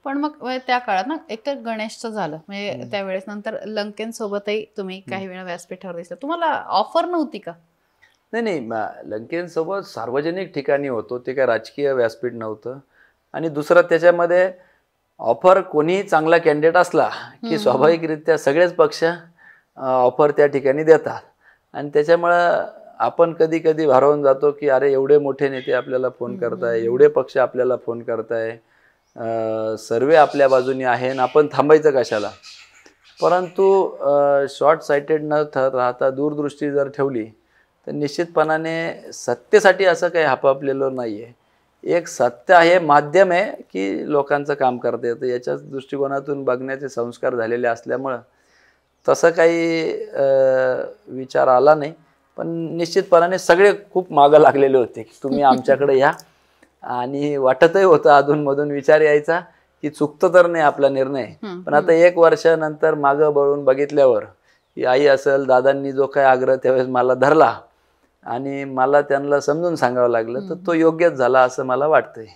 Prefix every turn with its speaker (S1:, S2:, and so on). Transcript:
S1: पण मग त्या काळात ना एकतर गणेशचं झालं म्हणजे त्यावेळेस, नंतर लंकेंसोबतही तुम्ही काही वेळा व्यासपीठावर दिसला. तुम्हाला ऑफर नव्हती का?
S2: नाही नाही, लंकेंसोबत सार्वजनिक ठिकाणी होतो, ते काय राजकीय व्यासपीठ नव्हतं. आणि दुसरं त्याच्यामध्ये ऑफर कोणीही चांगला कॅन्डिडेट असला की स्वाभाविकरित्या सगळेच पक्ष ऑफर त्या ठिकाणी देतात. आणि त्याच्यामुळं आपण कधी कधी भारावून जातो की अरे एवढे मोठे नेते आपल्याला फोन करताय, एवढे पक्ष आपल्याला फोन करताय, सर्वे आपल्या बाजूने आहे आणि आपण थांबायचं कशाला. परंतु शॉर्ट साइटेड न राहता दूरदृष्टी जर ठेवली तर निश्चितपणाने सत्तेसाठी असं काही हापापलेलं नाही आहे. एक सत्य आहे, माध्यम आहे की लोकांचं काम करता येतं, याच्याच दृष्टिकोनातून बघण्याचे संस्कार झालेले असल्यामुळं तसं काही विचार आला नाही. पण निश्चितपणाने सगळे खूप मागं लागलेले होते की तुम्ही आमच्याकडे या. आणि वाटतही होतं अधूनमधून विचार यायचा की चुकतं तर नाही आपला निर्णय. पण आता 1 वर्षानंतर मागं वळून बघितल्यावर की आई असेल, दादांनी जो काही आग्रह त्यावेळेस मला धरला आणि मला त्यांना समजून सांगावं लागलं, तर तो योग्यच झाला असं मला वाटतंय.